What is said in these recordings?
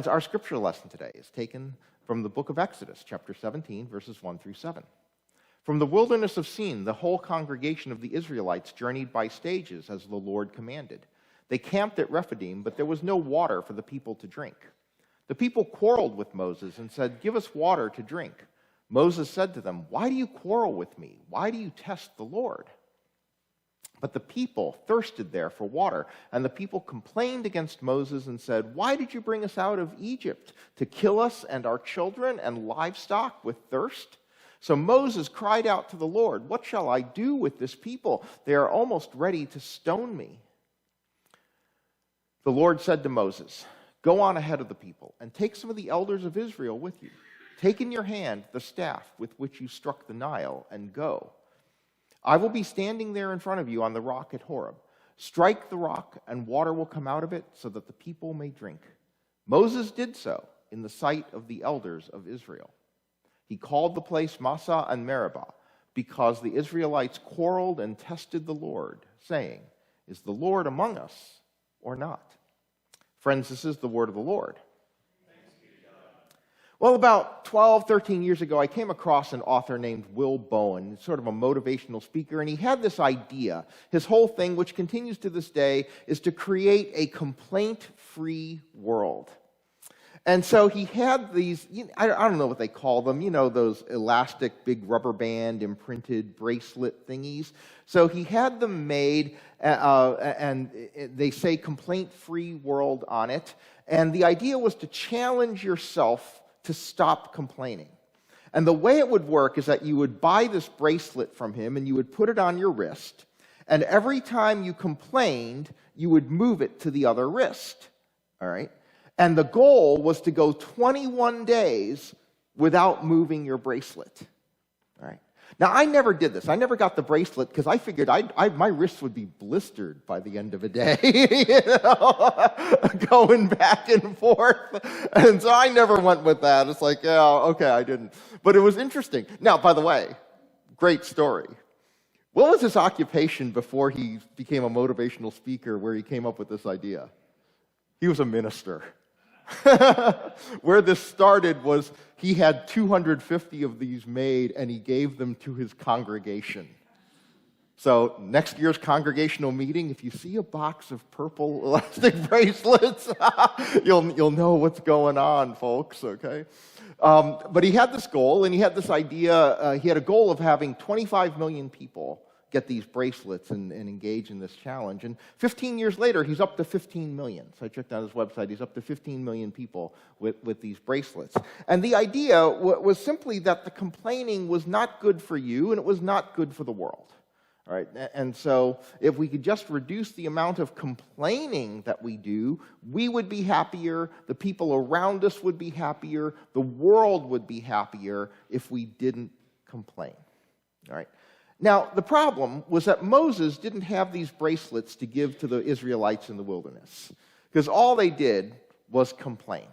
Our scripture lesson today is taken from the book of Exodus, chapter 17, verses 1 through 7. From the wilderness of Sin, the whole congregation of the Israelites journeyed by stages as the Lord commanded. They camped at Rephidim, but there was no water for the people to drink. The people quarreled with Moses and said, "Give us water to drink." Moses said to them, "Why do you quarrel with me? Why do you test the Lord?" But the people thirsted there for water, and the people complained against Moses and said, "Why did you bring us out of Egypt? To kill us and our children and livestock with thirst?" So Moses cried out to the Lord, "What shall I do with this people? They are almost ready to stone me." The Lord said to Moses, "Go on ahead of the people and take some of the elders of Israel with you. Take in your hand the staff with which you struck the Nile and go. I will be standing there in front of you on the rock at Horeb. Strike the rock, and water will come out of it so that the people may drink." Moses did so in the sight of the elders of Israel. He called the place Massah and Meribah because the Israelites quarreled and tested the Lord, saying, "Is the Lord among us or not?" Friends, this is the word of the Lord. Well, about 12, 13 years ago, I came across an author named Will Bowen, sort of a motivational speaker, and he had this idea. His whole thing, which continues to this day, is to create a complaint-free world. And so he had these, I don't know what they call them, those elastic, big rubber band, imprinted bracelet thingies. So he had them made, and they say complaint-free world on it. And the idea was to challenge yourself to stop complaining. And the way it would work is that you would buy this bracelet from him and you would put it on your wrist, and every time you complained, you would move it to the other wrist. All right? And the goal was to go 21 days without moving your bracelet. All right? Now, I never did this. I never got the bracelet because I figured my wrists would be blistered by the end of a day, going back and forth. And so I never went with that. It's like, yeah, okay, I didn't. But it was interesting. Now, by the way, great story. What was his occupation before he became a motivational speaker where he came up with this idea? He was a minister. Where this started was he had 250 of these made, and he gave them to his congregation. So next year's congregational meeting, if you see a box of purple elastic bracelets, you'll know what's going on, folks, okay? But he had this goal, and he had this idea. He had a goal of having 25 million people get these bracelets and engage in this challenge. And 15 years later, he's up to 15 million. So I checked out his website. He's up to 15 million people with these bracelets. And the idea was simply that the complaining was not good for you, and it was not good for the world. All right? And so if we could just reduce the amount of complaining that we do, we would be happier, the people around us would be happier, the world would be happier if we didn't complain. All right? Now, the problem was that Moses didn't have these bracelets to give to the Israelites in the wilderness, because all they did was complain.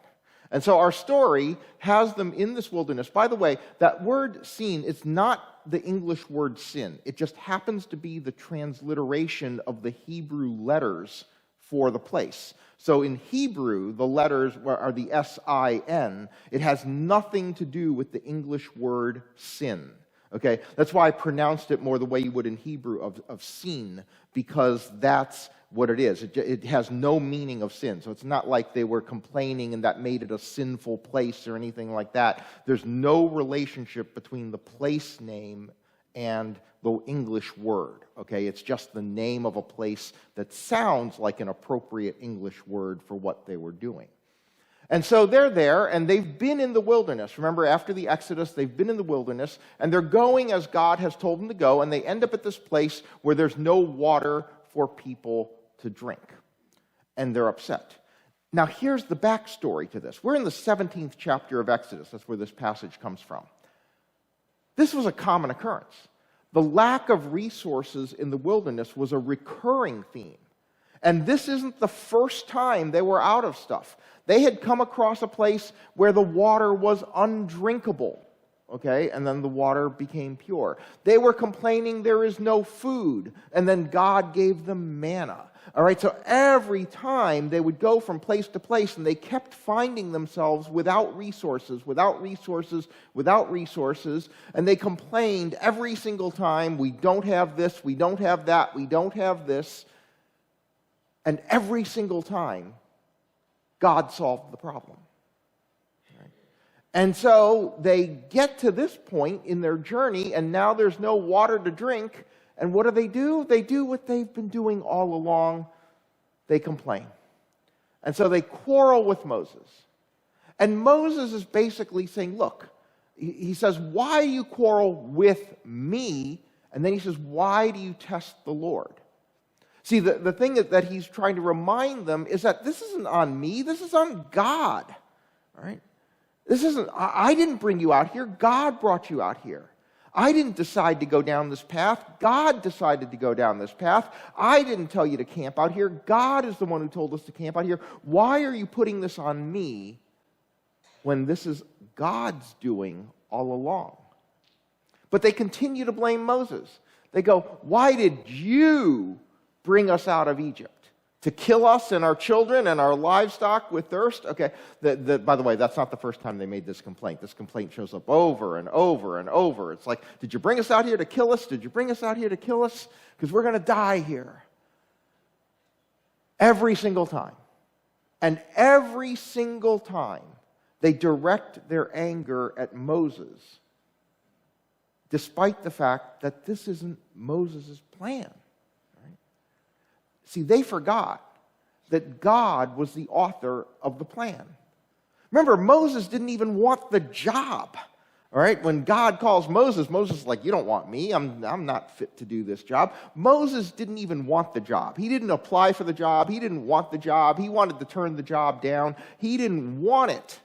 And so our story has them in this wilderness. By the way, that word sin is not the English word sin. It just happens to be the transliteration of the Hebrew letters for the place. So in Hebrew, the letters are the S-I-N. It has nothing to do with the English word sin. Okay, that's why I pronounced it more the way you would in Hebrew of sin, because that's what it is. It has no meaning of sin. So it's not like they were complaining and that made it a sinful place or anything like that. There's no relationship between the place name and the English word. Okay, it's just the name of a place that sounds like an appropriate English word for what they were doing. And so they're there, and they've been in the wilderness. Remember, after the Exodus, they've been in the wilderness, and they're going as God has told them to go, and they end up at this place where there's no water for people to drink. And they're upset. Now, here's the backstory to this. We're in the 17th chapter of Exodus. That's where this passage comes from. This was a common occurrence. The lack of resources in the wilderness was a recurring theme. And this isn't the first time they were out of stuff. They had come across a place where the water was undrinkable. okay? And then the water became pure. They were complaining there is no food, and then God gave them manna. All right, so every time they would go from place to place, and they kept finding themselves without resources, and they complained every single time, we don't have this, we don't have that, we don't have this. And every single time, God solved the problem. Right? And so they get to this point in their journey, and now there's no water to drink. And what do? They do what they've been doing all along. They complain. And so they quarrel with Moses. And Moses is basically saying, look, he says, why do you quarrel with me? And then he says, why do you test the Lord? See, the thing that he's trying to remind them is that this isn't on me, this is on God. All right? I didn't bring you out here, God brought you out here. I didn't decide to go down this path, God decided to go down this path. I didn't tell you to camp out here, God is the one who told us to camp out here. Why are you putting this on me when this is God's doing all along? But they continue to blame Moses. They go, why did you bring us out of Egypt? To kill us and our children and our livestock with thirst? Okay, by the way, that's not the first time they made this complaint. This complaint shows up over and over and over. It's like, did you bring us out here to kill us? Did you bring us out here to kill us? Because we're going to die here. Every single time. And every single time, they direct their anger at Moses, despite the fact that this isn't Moses' plan. See, they forgot that God was the author of the plan. Remember, Moses didn't even want the job. All right, when God calls Moses, Moses is like, you don't want me. I'm not fit to do this job. Moses didn't even want the job. He didn't apply for the job. He didn't want the job. He wanted to turn the job down. He didn't want it.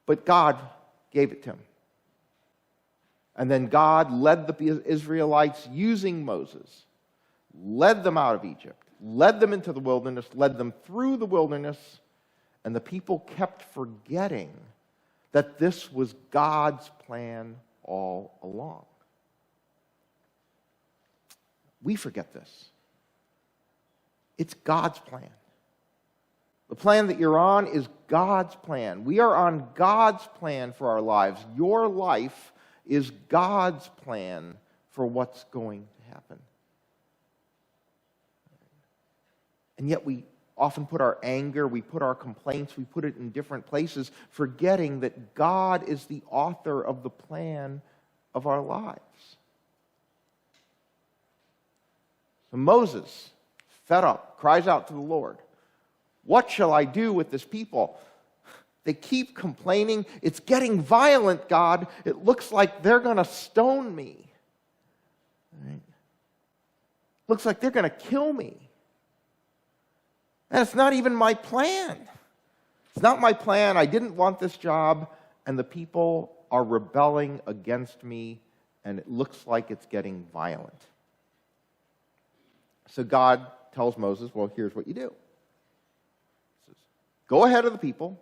But God gave it to him. And then God led the Israelites using Moses, led them out of Egypt, led them into the wilderness, led them through the wilderness, and the people kept forgetting that this was God's plan all along. We forget this. It's God's plan. The plan that you're on is God's plan. We are on God's plan for our lives. Your life is God's plan for what's going to happen. And yet we often put our anger, we put our complaints, we put it in different places, forgetting that God is the author of the plan of our lives. So Moses, fed up, cries out to the Lord, what shall I do with this people? They keep complaining. It's getting violent, God. It looks like they're going to stone me. Right? Looks like they're going to kill me. And it's not even my plan. It's not my plan. I didn't want this job, and the people are rebelling against me, and it looks like it's getting violent. So God tells Moses, well, here's what you do. He says, go ahead of the people.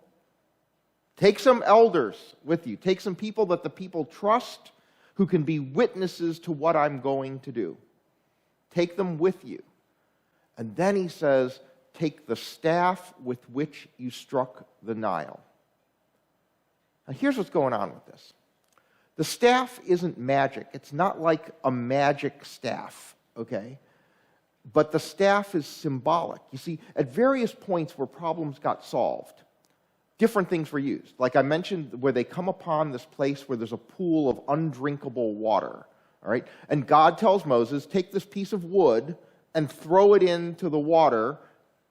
Take some elders with you. Take some people that the people trust who can be witnesses to what I'm going to do. Take them with you. And then he says, take the staff with which you struck the Nile. Now here's what's going on with this. The staff isn't magic. It's not like a magic staff, okay? But the staff is symbolic. You see, at various points where problems got solved, different things were used. Like I mentioned, where they come upon this place where there's a pool of undrinkable water, all right? And God tells Moses, take this piece of wood and throw it into the water,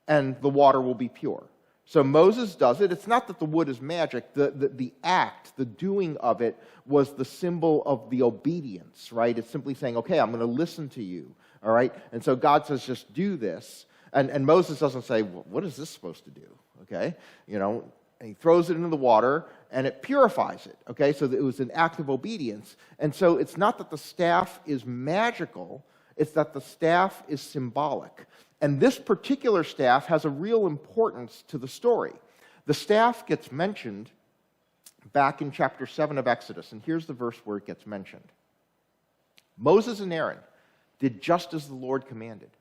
and the water will be pure. So Moses does it. It's not that the wood is magic. The act, the doing of it, was the symbol of the obedience, right? It's simply saying, okay, I'm going to listen to you, all right? And so God says, just do this. And Moses doesn't say, well, what is this supposed to do, okay? You know, and he throws it into the water, and it purifies it, okay? So it was an act of obedience. And so it's not that the staff is magical. It's that the staff is symbolic. And this particular staff has a real importance to the story. The staff gets mentioned back in chapter 7 of Exodus, and here's the verse where it gets mentioned. Moses and Aaron did just as the Lord commanded.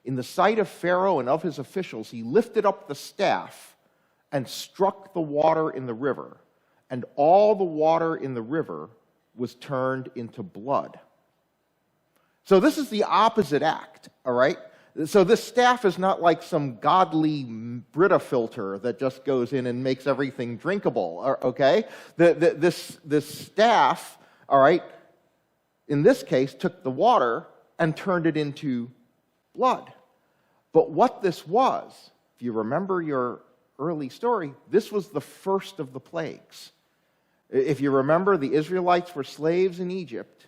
In the sight of Pharaoh and of his officials, he lifted up the staff and struck the water in the river, and all the water in the river was turned into blood. So this is the opposite act, all right? So this staff is not like some godly Brita filter that just goes in and makes everything drinkable, okay? This staff, all right, in this case, took the water and turned it into blood. But what this was, if you remember your early story, this was the first of the plagues. If you remember, the Israelites were slaves in Egypt,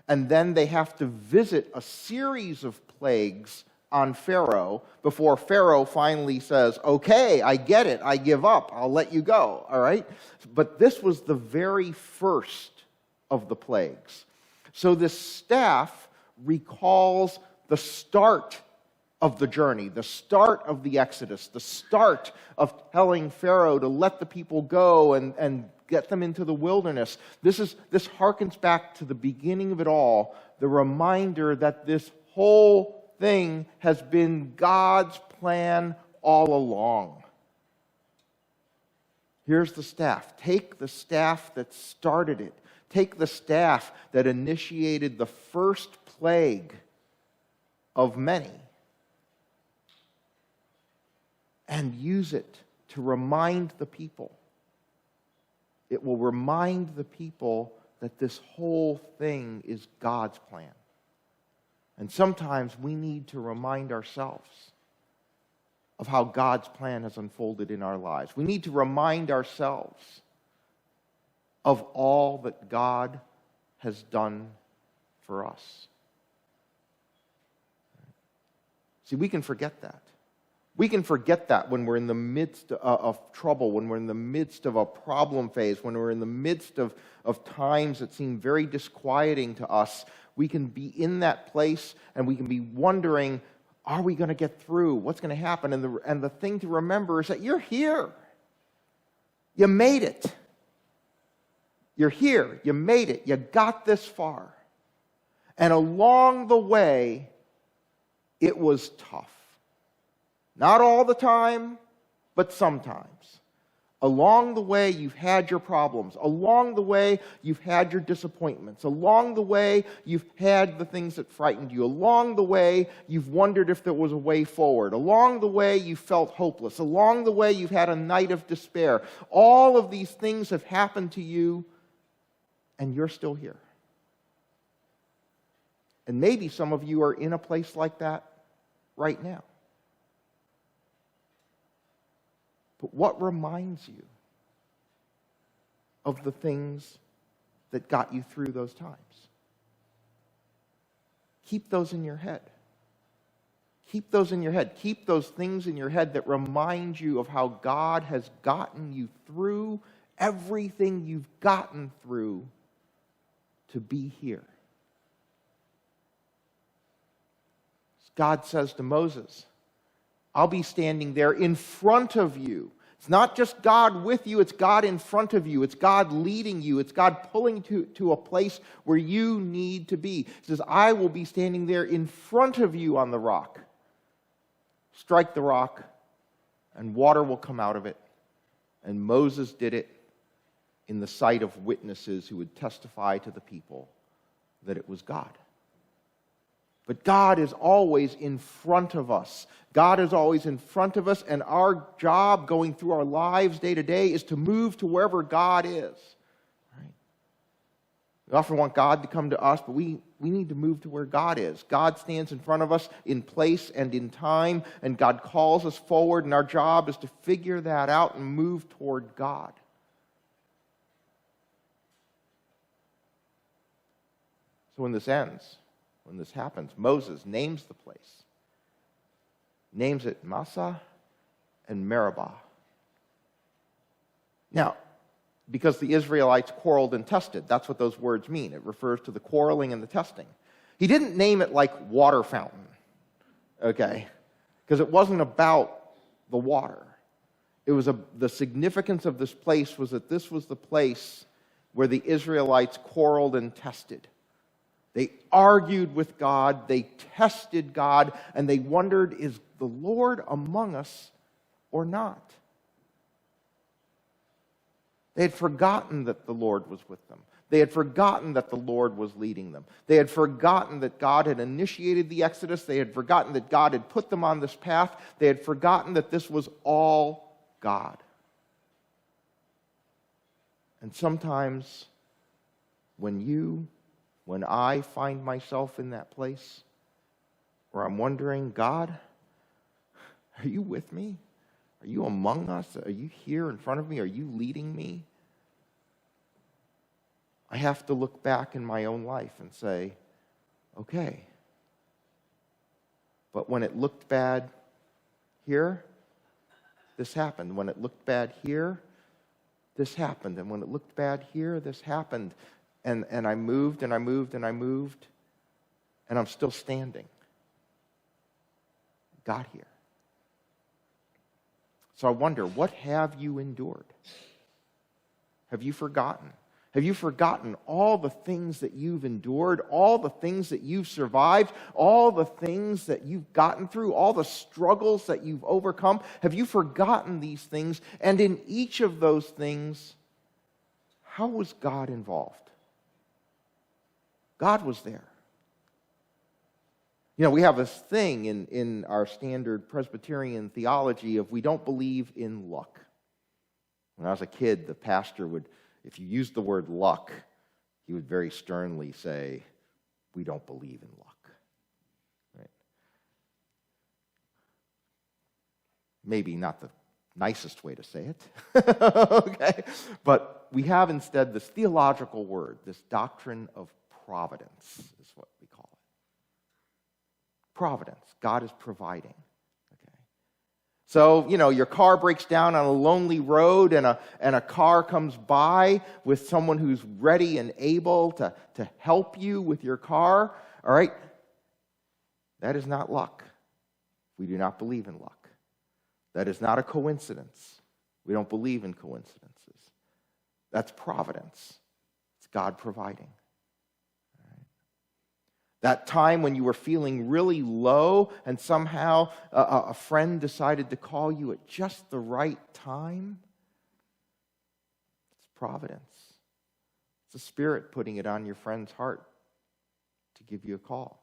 and then they have to visit a series of plagues on Pharaoh before Pharaoh finally says, okay, I get it, I give up, I'll let you go, all right? But this was the very first of the plagues. So this staff recalls the start of the journey, the start of the Exodus, the start of telling Pharaoh to let the people go and get them into the wilderness. This harkens back to the beginning of it all, the reminder that this whole thing has been God's plan all along. Here's the staff. Take the staff that started it. Take the staff that initiated the first plague of many and use it to remind the people. It will remind the people that this whole thing is God's plan. And sometimes we need to remind ourselves of how God's plan has unfolded in our lives. We need to remind ourselves of all that God has done for us. See, we can forget that. We can forget that when we're in the midst of trouble, when we're in the midst of a problem phase, when we're in the midst of times that seem very disquieting to us. We can be in that place and we can be wondering, are we going to get through? What's going to happen? And the thing to remember is that you're here. You made it. You're here. You made it. You got this far. And along the way, it was tough. Not all the time, but sometimes. Along the way, you've had your problems. Along the way, you've had your disappointments. Along the way, you've had the things that frightened you. Along the way, you've wondered if there was a way forward. Along the way, you felt hopeless. Along the way, you've had a night of despair. All of these things have happened to you, and you're still here. And maybe some of you are in a place like that right now. But what reminds you of the things that got you through those times? Keep those in your head. Keep those in your head. Keep those things in your head that remind you of how God has gotten you through everything you've gotten through to be here. God says to Moses, I'll be standing there in front of you. It's not just God with you, it's God in front of you. It's God leading you. It's God pulling you to a place where you need to be. He says, I will be standing there in front of you on the rock. Strike the rock, and water will come out of it. And Moses did it in the sight of witnesses who would testify to the people that it was God. But God is always in front of us. God is always in front of us, and our job going through our lives day to day is to move to wherever God is. Right? We often want God to come to us, but we need to move to where God is. God stands in front of us in place and in time, and God calls us forward, and our job is to figure that out and move toward God. So when this ends, when this happens, Moses names the place. Names it Massah and Meribah. Now, because the Israelites quarreled and tested, that's what those words mean. It refers to the quarreling and the testing. He didn't name it like water fountain, okay? Because it wasn't about the water. The significance of this place was that this was the place where the Israelites quarreled and tested. They argued with God, they tested God, and they wondered, is the Lord among us or not? They had forgotten that the Lord was with them. They had forgotten that the Lord was leading them. They had forgotten that God had initiated the Exodus. They had forgotten that God had put them on this path. They had forgotten that this was all God. And sometimes when I find myself in that place where I'm wondering, God, are you with me? Are you among us? Are you here in front of me? Are you leading me? I have to look back in my own life and say, okay. But when it looked bad here, this happened. When it looked bad here, this happened. And when it looked bad here, this happened. And I moved and I moved and I moved, and I'm still standing. Got here. So I wonder, what have you endured? Have you forgotten? Have you forgotten all the things that you've endured, all the things that you've survived, all the things that you've gotten through, all the struggles that you've overcome? Have you forgotten these things? And in each of those things, how was God involved? God was there. You know, we have this thing in our standard Presbyterian theology of we don't believe in luck. When I was a kid, the pastor would, if you used the word luck, he would very sternly say, we don't believe in luck. Right? Maybe not the nicest way to say it, okay? But we have instead this theological word, this doctrine of providence is what we call it. Providence. God is providing. Okay. So, you know, your car breaks down on a lonely road and a car comes by with someone who's ready and able to help you with your car. All right? That is not luck. We do not believe in luck. That is not a coincidence. We don't believe in coincidences. That's providence. It's God providing. That time when you were feeling really low and somehow a friend decided to call you at just the right time, it's providence. It's the Spirit putting it on your friend's heart to give you a call.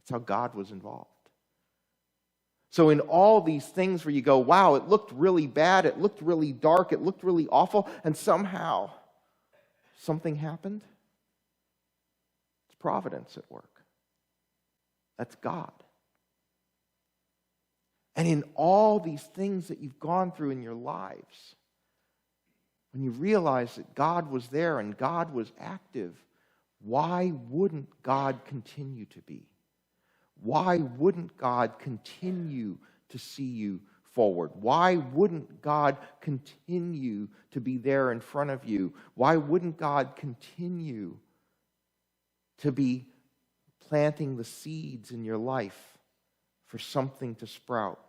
That's how God was involved. So in all these things where you go, wow, it looked really bad, it looked really dark, it looked really awful, and somehow something happened, it's providence at work. That's God. And in all these things that you've gone through in your lives, when you realize that God was there and God was active, why wouldn't God continue to be? Why wouldn't God continue to see you forward? Why wouldn't God continue to be there in front of you? Why wouldn't God continue to be planting the seeds in your life for something to sprout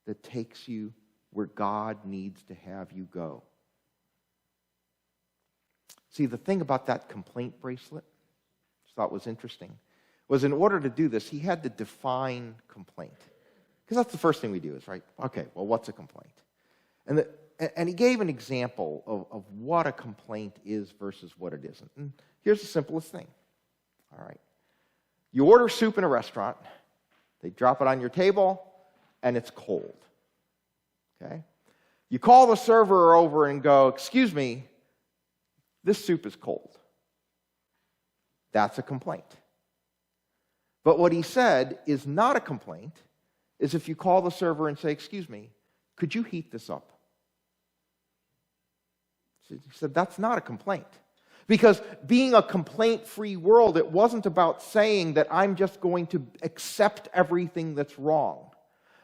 that takes you where God needs to have you go? See, the thing about that complaint bracelet, I thought was interesting, was in order to do this, he had to define complaint. Because that's the first thing we do is, right, okay, well, what's a complaint? And he gave an example of what a complaint is versus what it isn't. And here's the simplest thing. All right. You order soup in a restaurant, they drop it on your table, and it's cold. Okay? You call the server over and go, excuse me, this soup is cold. That's a complaint. But what he said is not a complaint, is if you call the server and say, excuse me, could you heat this up? He said, that's not a complaint. Because being a complaint-free world, it wasn't about saying that I'm just going to accept everything that's wrong.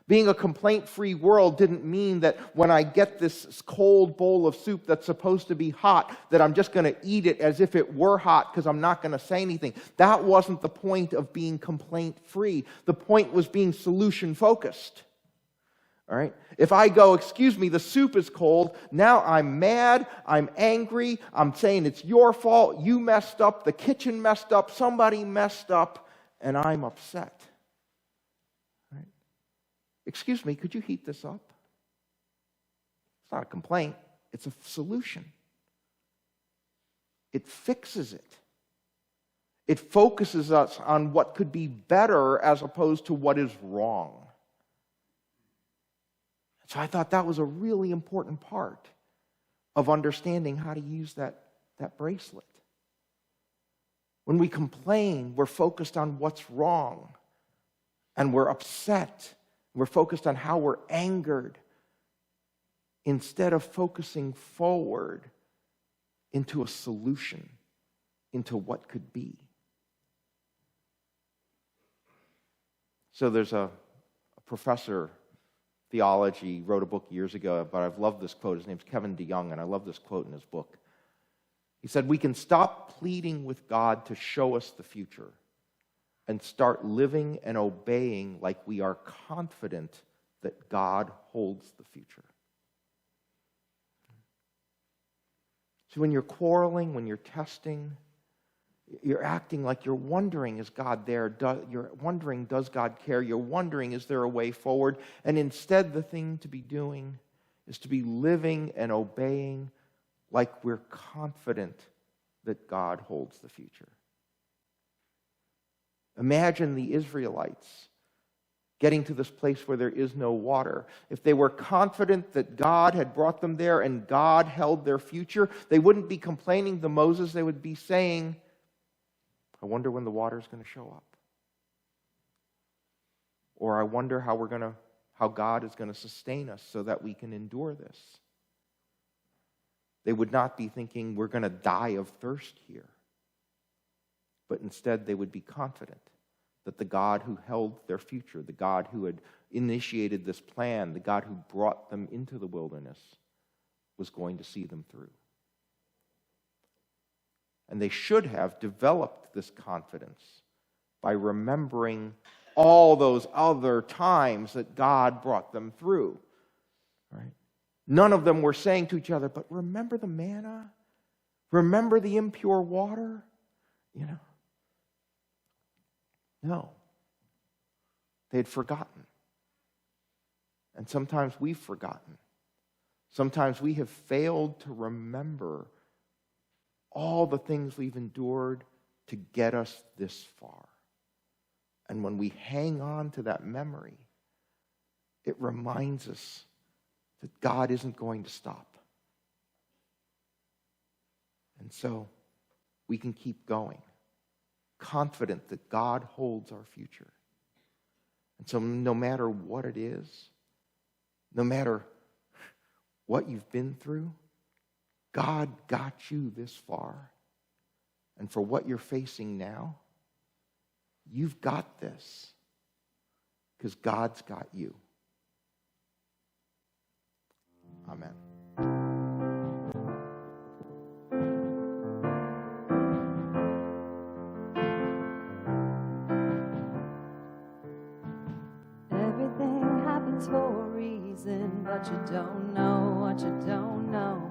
Being a complaint-free world didn't mean that when I get this cold bowl of soup that's supposed to be hot, that I'm just going to eat it as if it were hot because I'm not going to say anything. That wasn't the point of being complaint-free. The point was being solution-focused. All right? If I go, excuse me, the soup is cold, now I'm mad, I'm angry, I'm saying it's your fault, you messed up, the kitchen messed up, somebody messed up, and I'm upset. Right? Excuse me, could you heat this up? It's not a complaint, it's a solution. It fixes it. It focuses us on what could be better as opposed to what is wrong. So I thought that was a really important part of understanding how to use that bracelet. When we complain, we're focused on what's wrong, and we're upset. We're focused on how we're angered instead of focusing forward into a solution, into what could be. So there's a professor theology, wrote a book years ago, but I've loved this quote. His name's Kevin DeYoung, and I love this quote in his book. He said, "We can stop pleading with God to show us the future and start living and obeying like we are confident that God holds the future." So when you're quarreling, when you're testing, you're acting like you're wondering, is God there? You're wondering, does God care? You're wondering, is there a way forward? And instead, the thing to be doing is to be living and obeying like we're confident that God holds the future. Imagine the Israelites getting to this place where there is no water. If they were confident that God had brought them there and God held their future, they wouldn't be complaining to Moses. They would be saying, I wonder when the water's going to show up. Or I wonder how God is going to sustain us so that we can endure this. They would not be thinking we're going to die of thirst here. But instead they would be confident that the God who held their future, the God who had initiated this plan, the God who brought them into the wilderness, was going to see them through. And they should have developed this confidence by remembering all those other times that God brought them through. Right? None of them were saying to each other, but remember the manna? Remember the impure water? No. They had forgotten. And sometimes we've forgotten. Sometimes we have failed to remember all the things we've endured to get us this far. And when we hang on to that memory, it reminds us that God isn't going to stop. And so we can keep going, confident that God holds our future. And so no matter what it is, no matter what you've been through, God got you this far. And for what you're facing now, you've got this because God's got you. Amen. Everything happens for a reason, but you don't know what you don't know.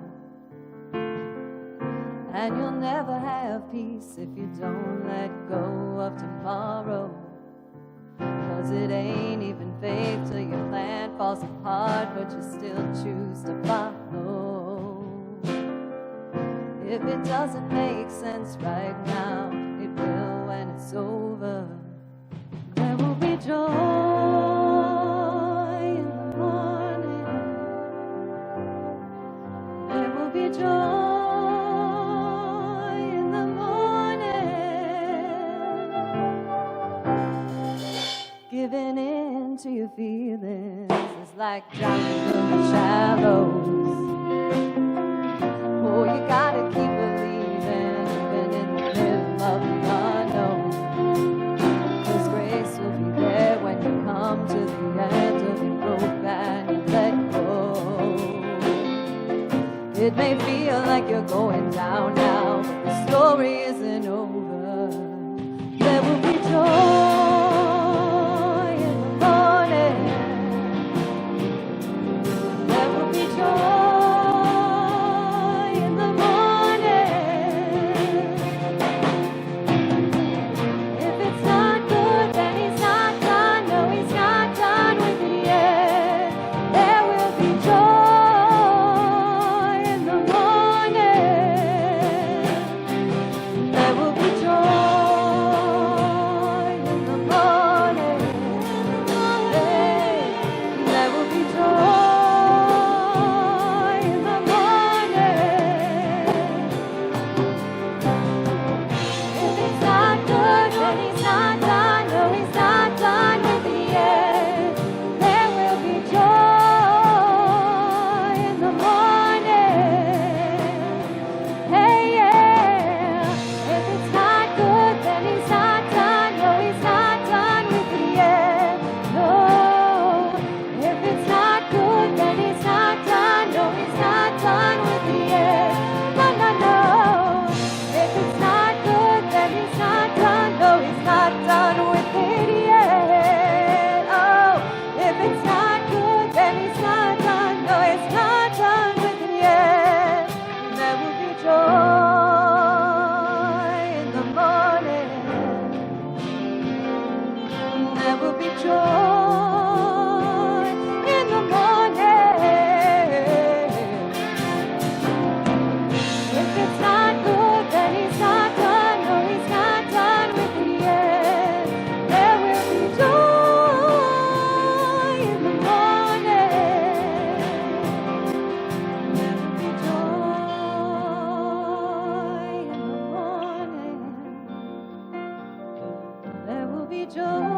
And you'll never have peace if you don't let go of tomorrow. 'Cause it ain't even fake till your plan falls apart, but you still choose to follow. If it doesn't make sense right now, it will when it's over. There will be joy in the morning. There will be joy. Giving in to your feelings is like drowning in the shallows. Oh, you gotta keep believing even in the middle of the unknown. 'Cause grace will be there when you come to the end of your rope and you let go. It may feel like you're going down now, but the story isn't over. There will be joy. joy.